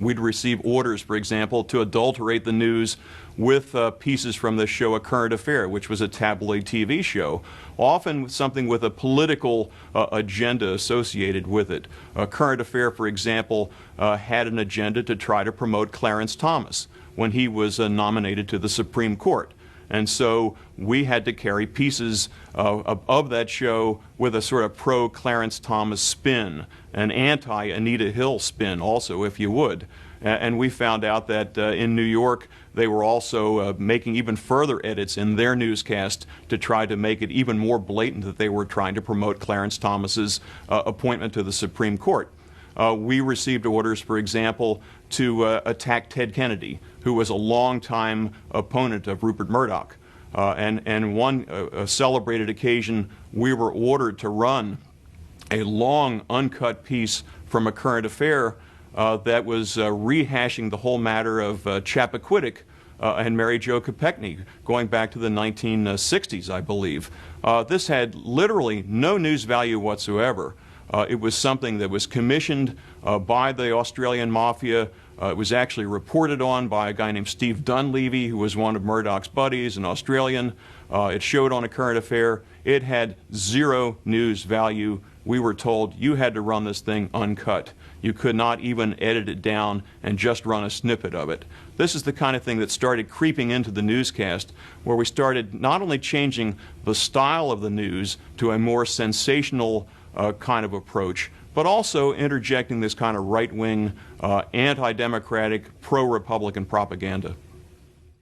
We'd receive orders, for example, to adulterate the news with pieces from the show A Current Affair, which was a tabloid TV show, often something with a political agenda associated with it. A Current Affair, for example, had an agenda to try to promote Clarence Thomas when he was nominated to the Supreme Court. And so we had to carry pieces of that show with a sort of pro-Clarence Thomas spin, an anti-Anita Hill spin also, if you would. And we found out that in New York, they were also making even further edits in their newscast to try to make it even more blatant that they were trying to promote Clarence Thomas's appointment to the Supreme Court. We received orders, for example, to attack Ted Kennedy, who was a longtime opponent of Rupert Murdoch. And one celebrated occasion, we were ordered to run a long, uncut piece from A Current Affair that was rehashing the whole matter of Chappaquiddick and Mary Jo Kopechne, going back to the 1960s, I believe. This had literally no news value whatsoever. It was something that was commissioned by the Australian mafia. It was actually reported on by a guy named Steve Dunleavy, who was one of Murdoch's buddies, an Australian. It showed on A Current Affair. It had zero news value. We were told you had to run this thing uncut. You could not even edit it down and just run a snippet of it. This is the kind of thing that started creeping into the newscast, where we started not only changing the style of the news to a more sensational kind of approach, but also interjecting this kind of right-wing, anti-democratic, pro-Republican propaganda.